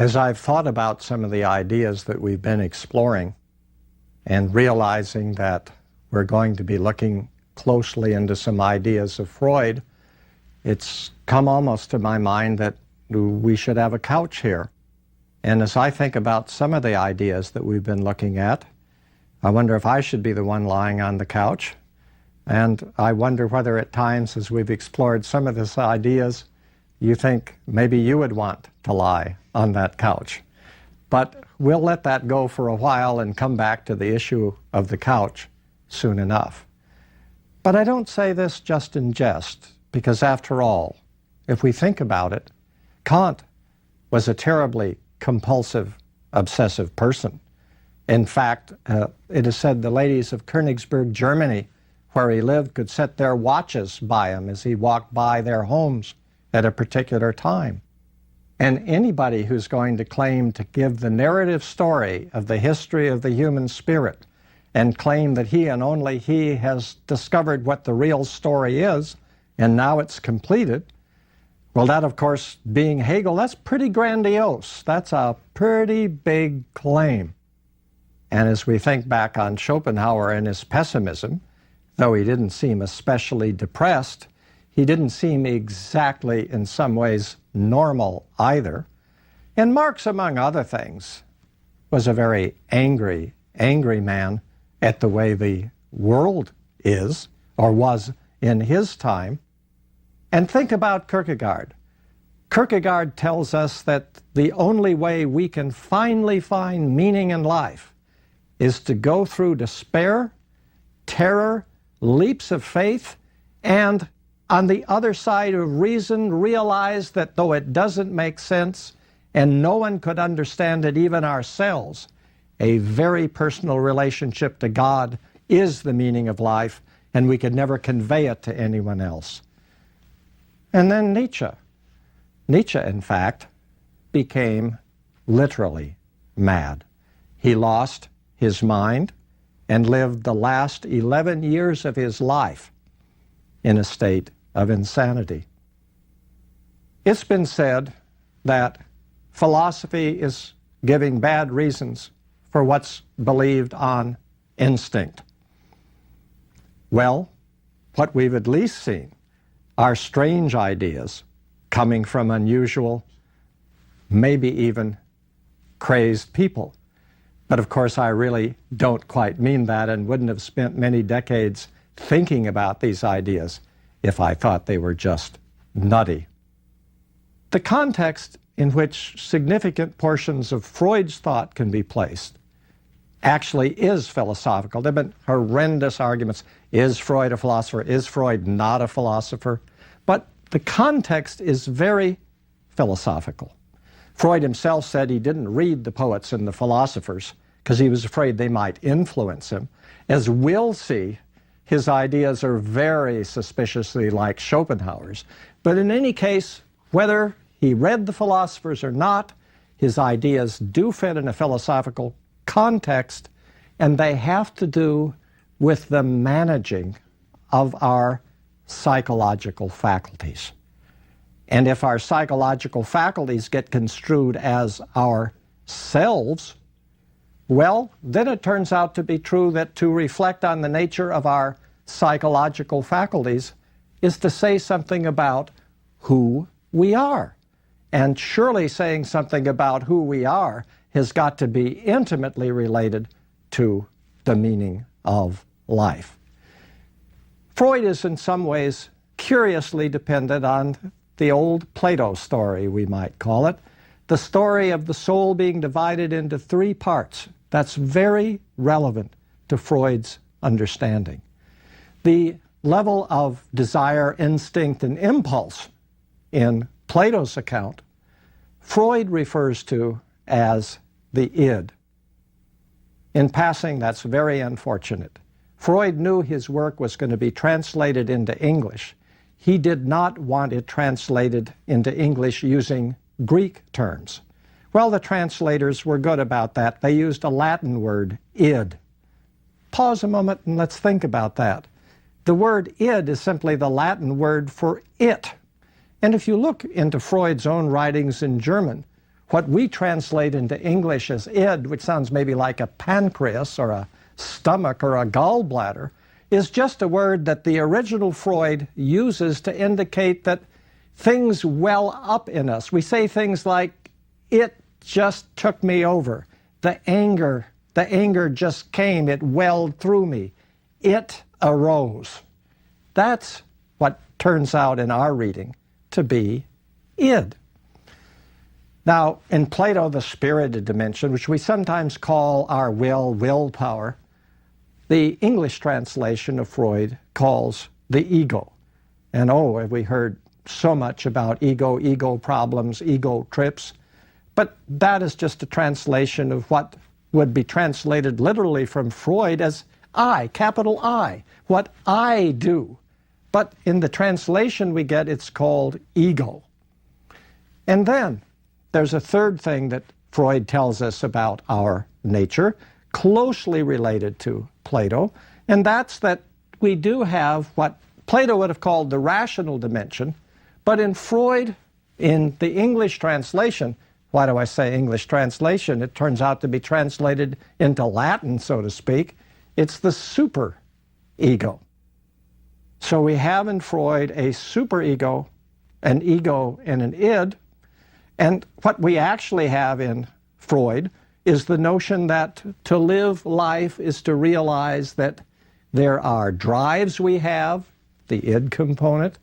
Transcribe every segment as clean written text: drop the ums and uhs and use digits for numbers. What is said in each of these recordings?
As I've thought about some of the ideas that we've been exploring and realizing that we're going to be looking closely into some ideas of Freud, it's come almost to my mind that we should have a couch here. And as I think about some of the ideas that we've been looking at, I wonder if I should be the one lying on the couch. And I wonder whether at times, as we've explored some of these ideas, you think maybe you would want to lie on that couch. But we'll let that go for a while and come back to the issue of the couch soon enough. But I don't say this just in jest, because after all, if we think about it, Kant was a terribly compulsive, obsessive person. In fact, it is said the ladies of Königsberg, Germany, where he lived, could set their watches by him as he walked by their homes at a particular time. And anybody who's going to claim to give the narrative story of the history of the human spirit and claim that he and only he has discovered what the real story is, and now it's completed, well, that, of course, being Hegel, that's pretty grandiose. That's a pretty big claim. And as we think back on Schopenhauer and his pessimism, though he didn't seem especially depressed, he didn't seem exactly, in some ways, normal either. And Marx, among other things, was a very angry man at the way the world is, or was in his time. And think about Kierkegaard. Kierkegaard tells us that the only way we can finally find meaning in life is to go through despair, terror, leaps of faith, and on the other side of reason, realize that though it doesn't make sense and no one could understand it, even ourselves, a very personal relationship to God is the meaning of life, and we could never convey it to anyone else. And then Nietzsche. Nietzsche, in fact, became literally mad. He lost his mind and lived the last 11 years of his life in a state of insanity. It's been said that philosophy is giving bad reasons for what's believed on instinct. Well, what we've at least seen are strange ideas coming from unusual, maybe even crazed people. But of course, I really don't quite mean that and wouldn't have spent many decades thinking about these ideas if I thought they were just nutty. The context in which significant portions of Freud's thought can be placed actually is philosophical. There have been horrendous arguments. Is Freud a philosopher? Is Freud not a philosopher? But the context is very philosophical. Freud himself said he didn't read the poets and the philosophers because he was afraid they might influence him. As we'll see, his ideas are very suspiciously like Schopenhauer's. But in any case, whether he read the philosophers or not, his ideas do fit in a philosophical context, and they have to do with the managing of our psychological faculties. And if our psychological faculties get construed as ourselves, well, then it turns out to be true that to reflect on the nature of our psychological faculties is to say something about who we are. And surely saying something about who we are has got to be intimately related to the meaning of life. Freud is in some ways curiously dependent on the old Plato story, we might call it, the story of the soul being divided into three parts. That's very relevant to Freud's understanding. The level of desire, instinct, and impulse in Plato's account, Freud refers to as the id. In passing, that's very unfortunate. Freud knew his work was going to be translated into English. He did not want it translated into English using Greek terms. Well, the translators were good about that. They used a Latin word, id. Pause a moment and let's think about that. The word id is simply the Latin word for it. And if you look into Freud's own writings in German, what we translate into English as id, which sounds maybe like a pancreas or a stomach or a gallbladder, is just a word that the original Freud uses to indicate that things well up in us. We say things like, it just took me over. The anger just came, it welled through me. It arose. That's what turns out in our reading to be id. Now, in Plato, the spirited dimension, which we sometimes call our willpower, the English translation of Freud calls the ego. And oh, have we heard so much about ego problems, ego trips. But that is just a translation of what would be translated literally from Freud as I, capital I, what I do. But in the translation we get, it's called ego. And then there's a third thing that Freud tells us about our nature, closely related to Plato, and that's that we do have what Plato would have called the rational dimension, but in Freud, in the English translation, why do I say English translation? It turns out to be translated into Latin, so to speak. It's the superego. So we have in Freud a superego, an ego, and an id. And what we actually have in Freud is the notion that to live life is to realize that there are drives we have, the id component.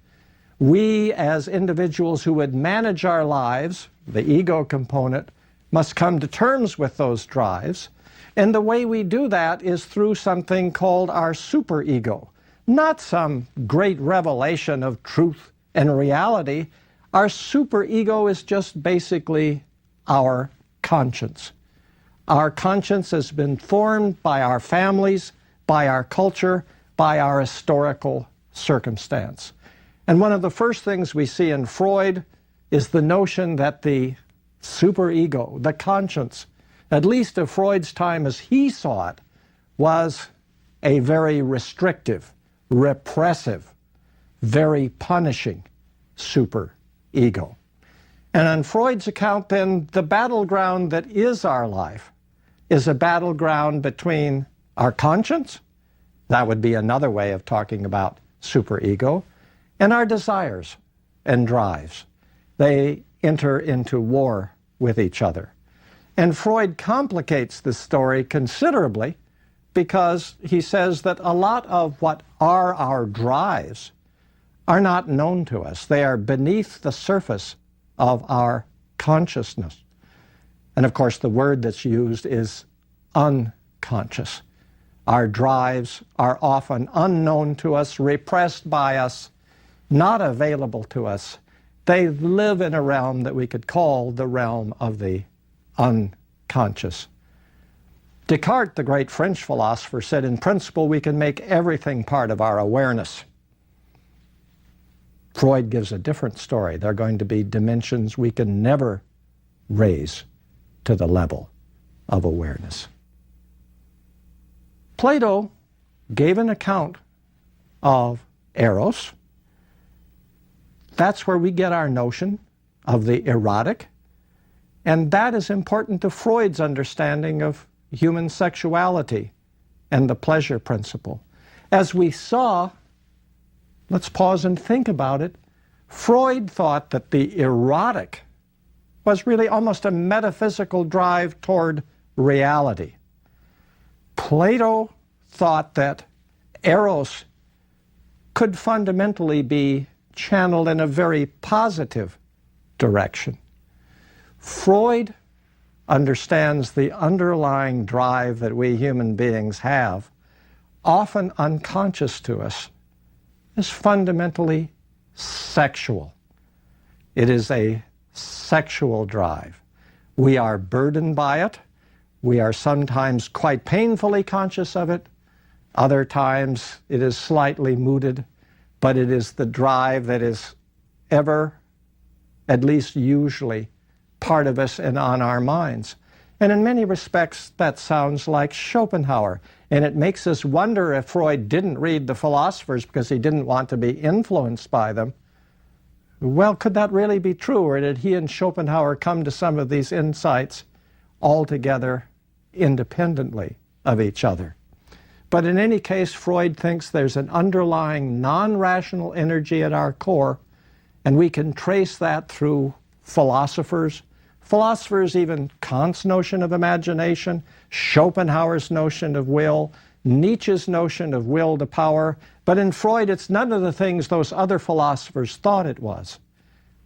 We as individuals who would manage our lives, the ego component, must come to terms with those drives. And the way we do that is through something called our superego. Not some great revelation of truth and reality. Our superego is just basically our conscience. Our conscience has been formed by our families, by our culture, by our historical circumstance. And one of the first things we see in Freud is the notion that the superego, the conscience, at least of Freud's time as he saw it, was a very restrictive, repressive, very punishing superego. And on Freud's account, then, the battleground that is our life is a battleground between our conscience, that would be another way of talking about superego, and our desires and drives. They enter into war with each other. And Freud complicates this story considerably because he says that a lot of what are our drives are not known to us. They are beneath the surface of our consciousness. And of course, the word that's used is unconscious. Our drives are often unknown to us, repressed by us, not available to us. They live in a realm that we could call the realm of the unconscious. Descartes, the great French philosopher, said, in principle, we can make everything part of our awareness. Freud gives a different story. There are going to be dimensions we can never raise to the level of awareness. Plato gave an account of Eros. That's where we get our notion of the erotic. And that is important to Freud's understanding of human sexuality and the pleasure principle. As we saw, let's pause and think about it. Freud thought that the erotic was really almost a metaphysical drive toward reality. Plato thought that Eros could fundamentally be channeled in a very positive direction. Freud understands the underlying drive that we human beings have, often unconscious to us, is fundamentally sexual. It is a sexual drive. We are burdened by it. We are sometimes quite painfully conscious of it. Other times it is slightly mooted, but it is the drive that is ever, at least usually, part of us and on our minds. And in many respects, that sounds like Schopenhauer. And it makes us wonder if Freud didn't read the philosophers because he didn't want to be influenced by them. Well, could that really be true, or did he and Schopenhauer come to some of these insights altogether independently of each other? But in any case, Freud thinks there's an underlying non-rational energy at our core, and we can trace that through philosophers, even Kant's notion of imagination, Schopenhauer's notion of will, Nietzsche's notion of will to power. But in Freud, it's none of the things those other philosophers thought it was.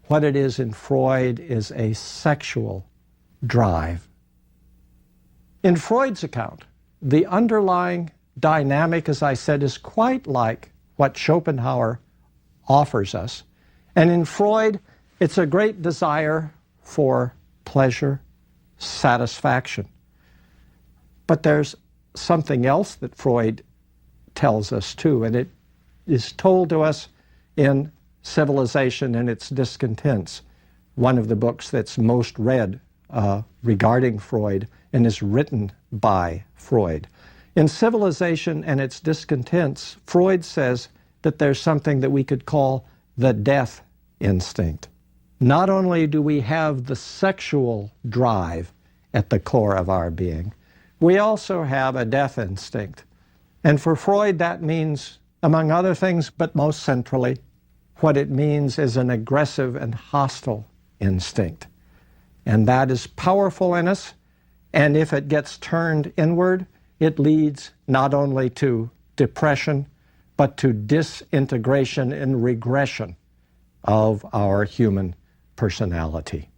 What it is in Freud is a sexual drive. In Freud's account, the underlying dynamic, as I said, is quite like what Schopenhauer offers us. And in Freud, it's a great desire for pleasure, satisfaction. But there's something else that Freud tells us too, and it is told to us in Civilization and Its Discontents, one of the books that's most read regarding Freud and is written by Freud. In Civilization and Its Discontents, Freud says that there's something that we could call the death instinct. Not only do we have the sexual drive at the core of our being, we also have a death instinct. And for Freud, that means, among other things, but most centrally, what it means is an aggressive and hostile instinct. And that is powerful in us, and if it gets turned inward, it leads not only to depression, but to disintegration and regression of our human personality.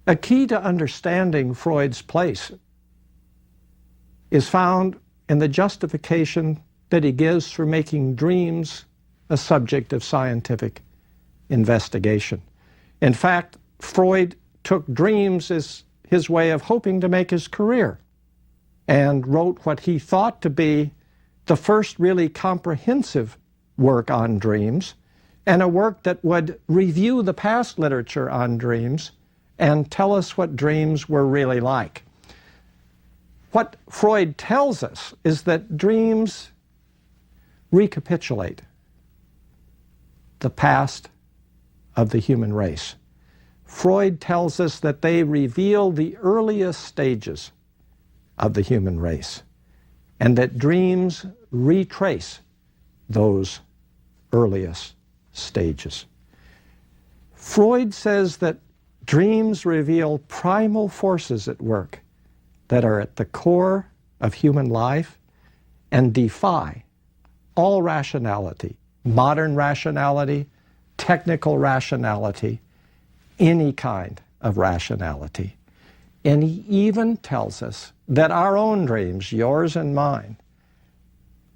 A key to understanding Freud's place is found in the justification that he gives for making dreams a subject of scientific investigation. In fact, Freud took dreams as his way of hoping to make his career and wrote what he thought to be the first really comprehensive work on dreams, and a work that would review the past literature on dreams and tell us what dreams were really like. What Freud tells us is that dreams recapitulate the past of the human race. Freud tells us that they reveal the earliest stages of the human race, and that dreams retrace those earliest stages. Freud says that dreams reveal primal forces at work that are at the core of human life and defy all rationality, modern rationality, technical rationality, any kind of rationality. And he even tells us that our own dreams, yours and mine,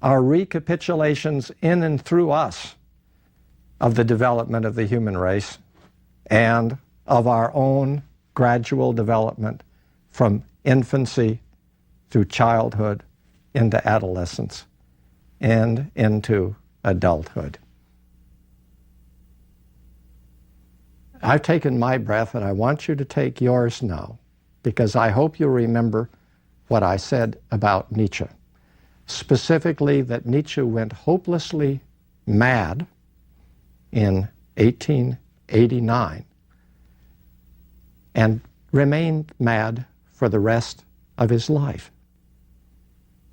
are recapitulations in and through us of the development of the human race and of our own gradual development from infancy through childhood into adolescence and into adulthood. I've taken my breath, and I want you to take yours now, because I hope you'll remember what I said about Nietzsche. Specifically, that Nietzsche went hopelessly mad in 1889 and remained mad for the rest of his life.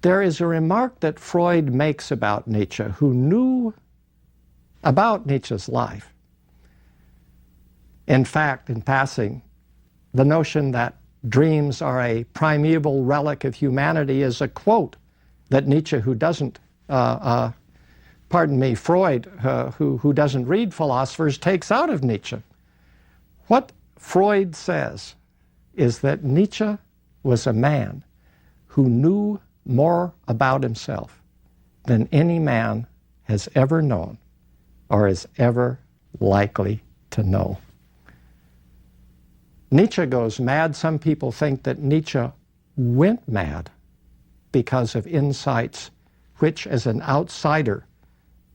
There is a remark that Freud makes about Nietzsche, who knew about Nietzsche's life. In fact, in passing, the notion that dreams are a primeval relic of humanity is a quote that Nietzsche, who doesn't, Freud, who doesn't read philosophers, takes out of Nietzsche. What Freud says is that Nietzsche was a man who knew more about himself than any man has ever known or is ever likely to know. Nietzsche goes mad. Some people think that Nietzsche went mad because of insights which, as an outsider,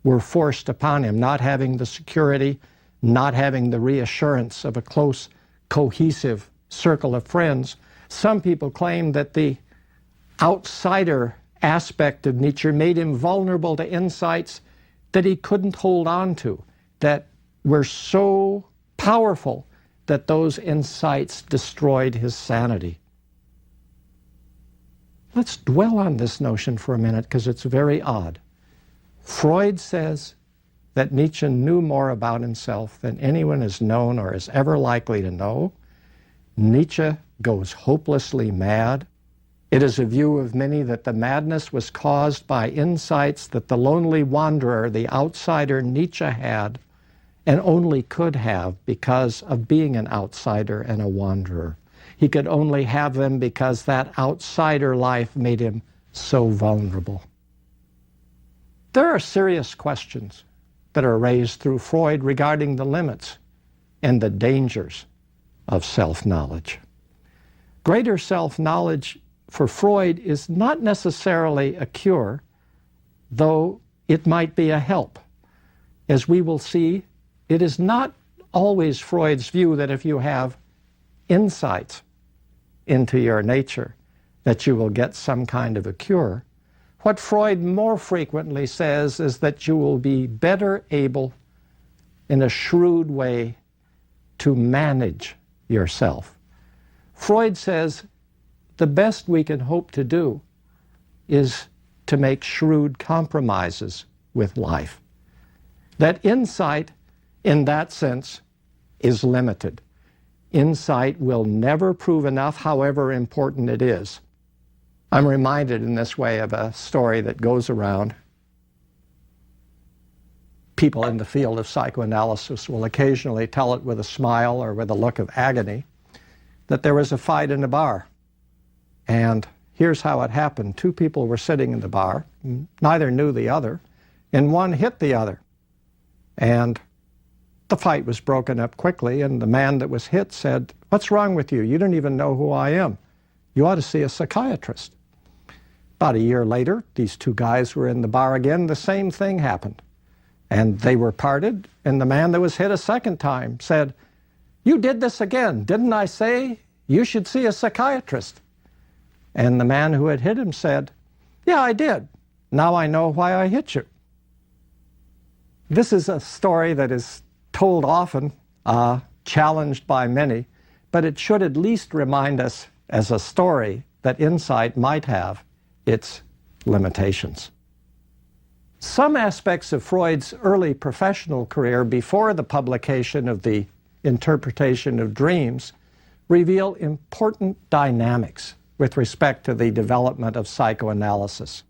were forced upon him, not having the security, not having the reassurance of a close, cohesive circle of friends. Some people claim that the outsider aspect of Nietzsche made him vulnerable to insights that he couldn't hold on to, that were so powerful that those insights destroyed his sanity. Let's dwell on this notion for a minute because it's very odd. Freud says that Nietzsche knew more about himself than anyone has known or is ever likely to know. Nietzsche goes hopelessly mad. It is a view of many that the madness was caused by insights that the lonely wanderer, the outsider Nietzsche had, and only could have because of being an outsider and a wanderer. He could only have them because that outsider life made him so vulnerable. There are serious questions that are raised through Freud regarding the limits and the dangers of self-knowledge. Greater self-knowledge for Freud is not necessarily a cure, though it might be a help. As we will see, it is not always Freud's view that if you have insights into your nature, that you will get some kind of a cure. What Freud more frequently says is that you will be better able, in a shrewd way, to manage yourself. Freud says the best we can hope to do is to make shrewd compromises with life. That insight, in that sense, is limited. Insight will never prove enough, however important it is. I'm reminded in this way of a story that goes around. People in the field of psychoanalysis will occasionally tell it with a smile or with a look of agony that there was a fight in a bar. And here's how it happened. Two people were sitting in the bar, neither knew the other, and one hit the other. And the fight was broken up quickly, and the man that was hit said, "What's wrong with you? You don't even know who I am. You ought to see a psychiatrist." About a year later, these two guys were in the bar again. The same thing happened. And they were parted, and the man that was hit a second time said, "You did this again. Didn't I say you should see a psychiatrist?" And the man who had hit him said, "Yeah, I did. Now I know why I hit you." This is a story that is told often, challenged by many, but it should at least remind us as a story that insight might have its limitations. Some aspects of Freud's early professional career before the publication of the Interpretation of Dreams reveal important dynamics with respect to the development of psychoanalysis.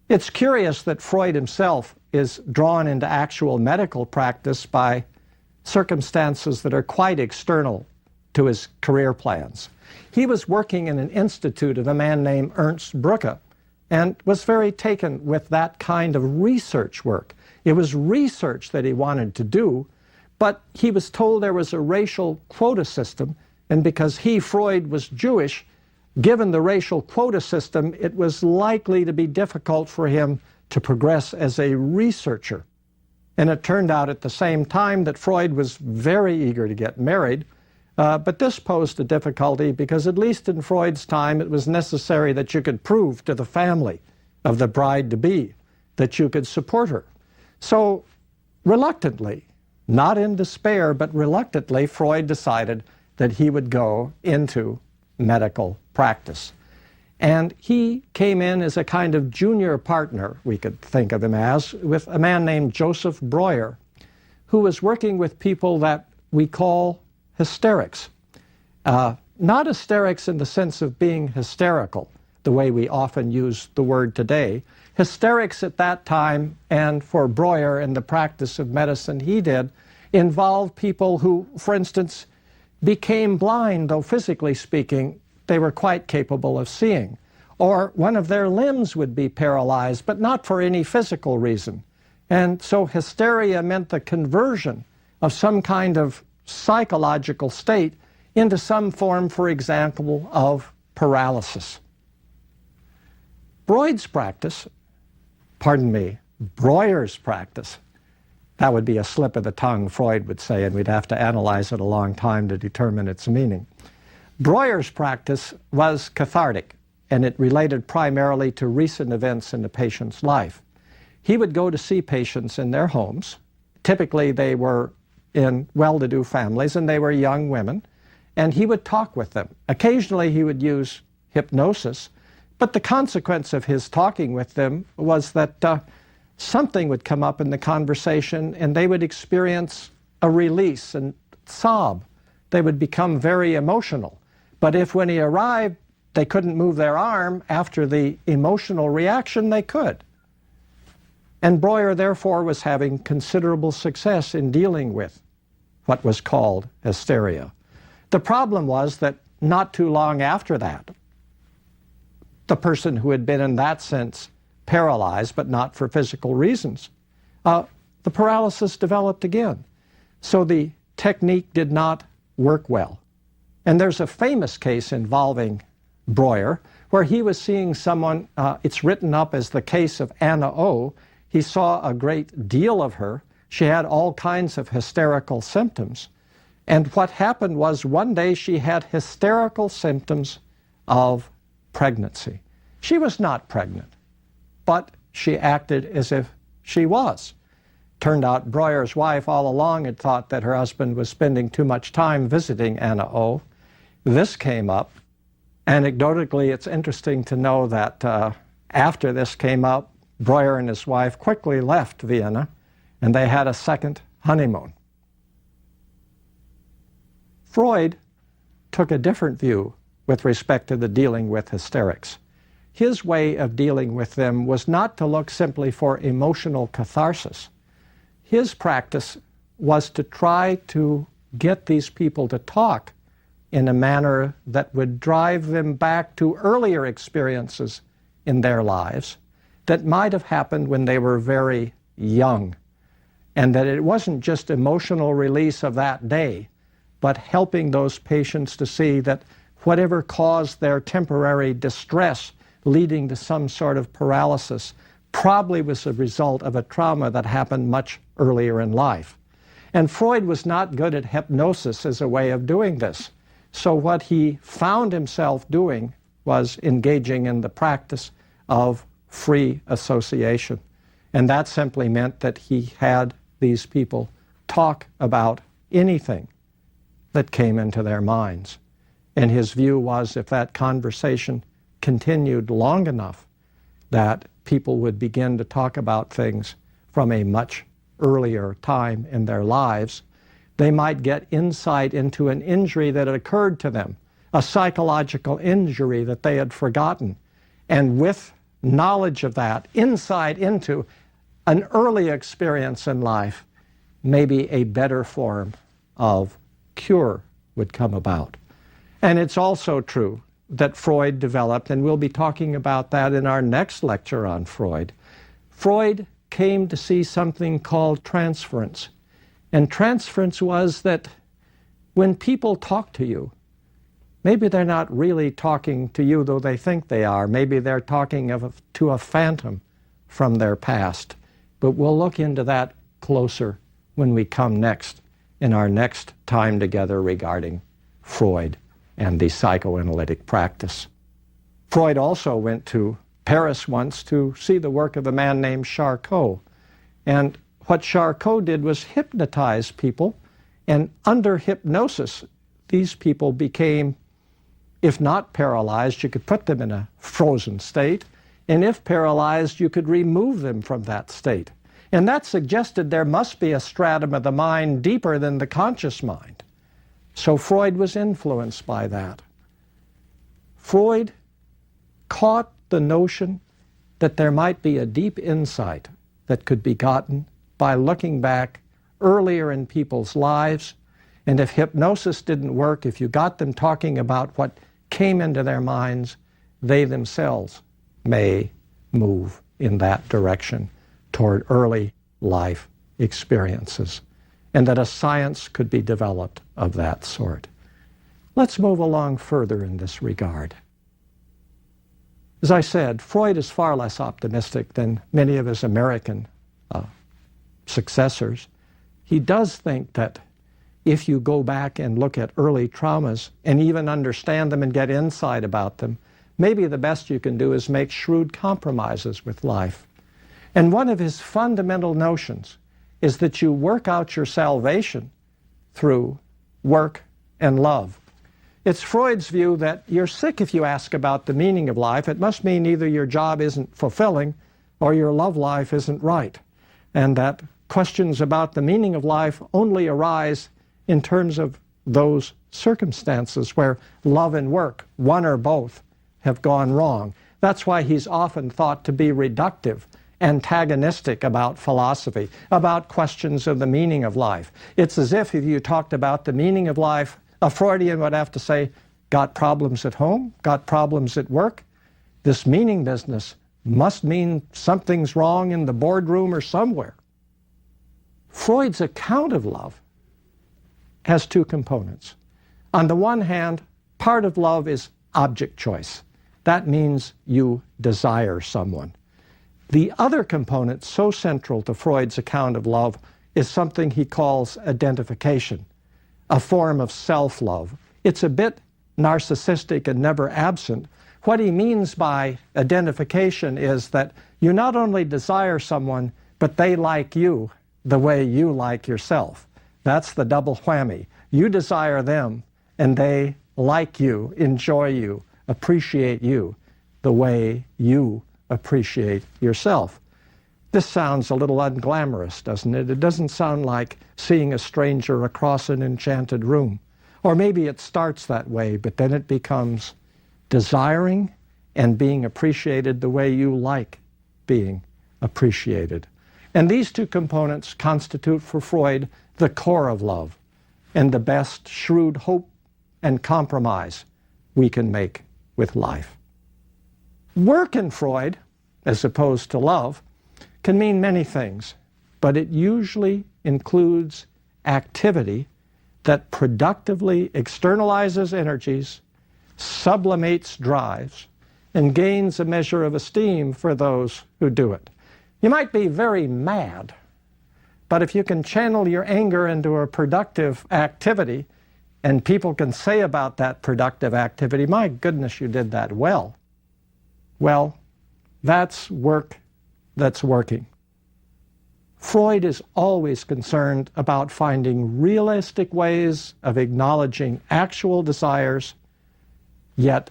It's curious that Freud himself is drawn into actual medical practice by circumstances that are quite external to his career plans. He was working in an institute of a man named Ernst Brücke and was very taken with that kind of research work. It was research that he wanted to do, but he was told there was a racial quota system, and because he, Freud, was Jewish, given the racial quota system, it was likely to be difficult for him to progress as a researcher. And it turned out at the same time that Freud was very eager to get married, but this posed a difficulty because at least in Freud's time it was necessary that you could prove to the family of the bride-to-be that you could support her. So reluctantly, not in despair, but reluctantly, Freud decided that he would go into medical practice. And he came in as a kind of junior partner, we could think of him as, with a man named Joseph Breuer, who was working with people that we call hysterics. Not hysterics in the sense of being hysterical, the way we often use the word today. Hysterics at that time, and for Breuer in the practice of medicine he did, involved people who, for instance, became blind, though physically speaking, they were quite capable of seeing. Or one of their limbs would be paralyzed, but not for any physical reason. And so hysteria meant the conversion of some kind of psychological state into some form, for example, of paralysis. Breuer's practice, that would be a slip of the tongue, Freud would say, and we'd have to analyze it a long time to determine its meaning. Breuer's practice was cathartic, and it related primarily to recent events in the patient's life. He would go to see patients in their homes. Typically, they were in well-to-do families, and they were young women, and he would talk with them. Occasionally he would use hypnosis, but the consequence of his talking with them was that something would come up in the conversation and they would experience a release and sob. They would become very emotional. But if when he arrived they couldn't move their arm after the emotional reaction, they could. And Breuer therefore was having considerable success in dealing with what was called hysteria. The problem was that not too long after that, the person who had been in that sense paralyzed, but not for physical reasons, the paralysis developed again. So the technique did not work well. And there's a famous case involving Breuer where he was seeing someone, it's written up as the case of Anna O. He saw a great deal of her. She had all kinds of hysterical symptoms. And what happened was one day she had hysterical symptoms of pregnancy. She was not pregnant, but she acted as if she was. Turned out Breuer's wife all along had thought that her husband was spending too much time visiting Anna O. This came up. Anecdotally, it's interesting to know that after this came up, Breuer and his wife quickly left Vienna, and they had a second honeymoon. Freud took a different view with respect to the dealing with hysterics. His way of dealing with them was not to look simply for emotional catharsis. His practice was to try to get these people to talk in a manner that would drive them back to earlier experiences in their lives that might have happened when they were very young, and that it wasn't just emotional release of that day, but helping those patients to see that whatever caused their temporary distress leading to some sort of paralysis probably was a result of a trauma that happened much earlier in life. And Freud was not good at hypnosis as a way of doing this. So what he found himself doing was engaging in the practice of free association. And that simply meant that he had these people talk about anything that came into their minds. And his view was if that conversation continued long enough, that people would begin to talk about things from a much earlier time in their lives. They might get insight into an injury that had occurred to them, a psychological injury that they had forgotten. And with knowledge of that, insight into an early experience in life, maybe a better form of cure would come about. And it's also true that Freud developed, and we'll be talking about that in our next lecture on Freud. Freud came to see something called transference. And transference was that when people talk to you, maybe they're not really talking to you, though they think they are. Maybe they're talking to a phantom from their past. But we'll look into that closer when we come next in our next time together regarding Freud and the psychoanalytic practice. Freud also went to Paris once to see the work of a man named Charcot. And what Charcot did was hypnotize people, and under hypnosis, these people became, if not paralyzed, you could put them in a frozen state, and if paralyzed, you could remove them from that state. And that suggested there must be a stratum of the mind deeper than the conscious mind. So Freud was influenced by that. Freud caught the notion that there might be a deep insight that could be gotten by looking back earlier in people's lives. And if hypnosis didn't work, if you got them talking about what came into their minds, they themselves may move in that direction toward early life experiences, and that a science could be developed of that sort. Let's move along further in this regard. As I said, Freud is far less optimistic than many of his American successors. He does think that if you go back and look at early traumas and even understand them and get insight about them, maybe the best you can do is make shrewd compromises with life. And one of his fundamental notions is that you work out your salvation through work and love. It's Freud's view that you're sick if you ask about the meaning of life. It must mean either your job isn't fulfilling or your love life isn't right, and that questions about the meaning of life only arise in terms of those circumstances where love and work, one or both, have gone wrong. That's why he's often thought to be reductive, antagonistic about philosophy, about questions of the meaning of life. It's as if you talked about the meaning of life, a Freudian would have to say, got problems at home, got problems at work. This meaning business must mean something's wrong in the boardroom or somewhere. Freud's account of love has two components. On the one hand, part of love is object choice. That means you desire someone. The other component, so central to Freud's account of love, is something he calls identification, a form of self-love. It's a bit narcissistic and never absent. What he means by identification is that you not only desire someone, but they like you the way you like yourself. That's the double whammy. You desire them, and they like you, enjoy you, appreciate you the way you appreciate yourself. This sounds a little unglamorous, doesn't it? It doesn't sound like seeing a stranger across an enchanted room. Or maybe it starts that way, but then it becomes desiring and being appreciated the way you like being appreciated. And these two components constitute for Freud the core of love and the best shrewd hope and compromise we can make with life. Work in Freud, as opposed to love, can mean many things, but it usually includes activity that productively externalizes energies, sublimates drives, and gains a measure of esteem for those who do it. You might be very mad, but if you can channel your anger into a productive activity, and people can say about that productive activity, my goodness, you did that well. Well, that's work that's working. Freud is always concerned about finding realistic ways of acknowledging actual desires, yet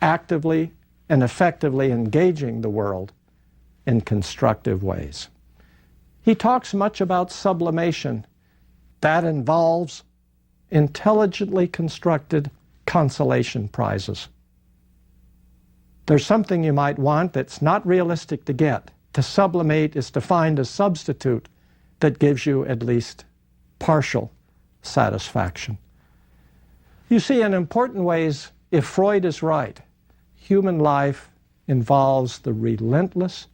actively and effectively engaging the world in constructive ways. He talks much about sublimation. That involves intelligently constructed consolation prizes. There's something you might want that's not realistic to get. To sublimate is to find a substitute that gives you at least partial satisfaction. You see, in important ways, if Freud is right, human life involves the relentless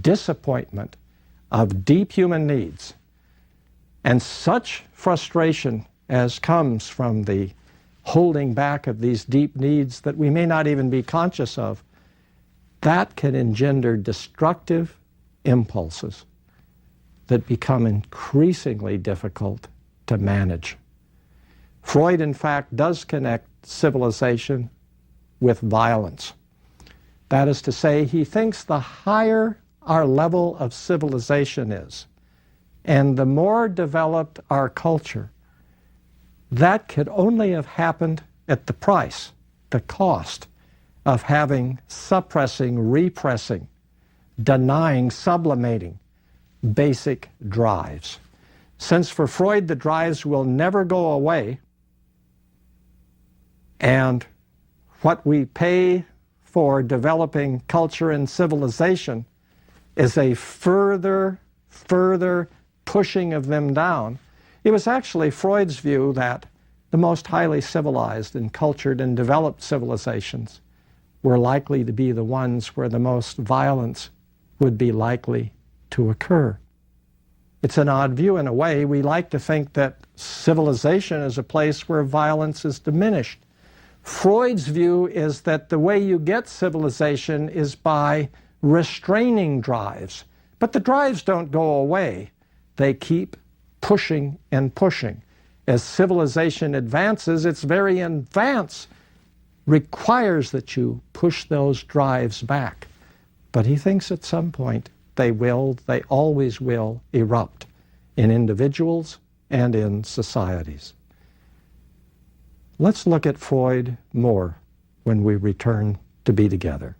disappointment of deep human needs. And such frustration as comes from the holding back of these deep needs that we may not even be conscious of, that can engender destructive impulses that become increasingly difficult to manage. Freud, in fact, does connect civilization with violence. That is to say, he thinks the higher our level of civilization is, and the more developed our culture, that could only have happened at the price, the cost, of having suppressing, repressing, denying, sublimating basic drives. Since for Freud the drives will never go away, and what we pay for developing culture and civilization is a further pushing of them down. It was actually Freud's view that the most highly civilized and cultured and developed civilizations were likely to be the ones where the most violence would be likely to occur. It's an odd view in a way. We like to think that civilization is a place where violence is diminished. Freud's view is that the way you get civilization is by restraining drives. But the drives don't go away. They keep pushing and pushing. As civilization advances, its very advance requires that you push those drives back. But he thinks at some point they always will erupt in individuals and in societies. Let's look at Freud more when we return to Be Together.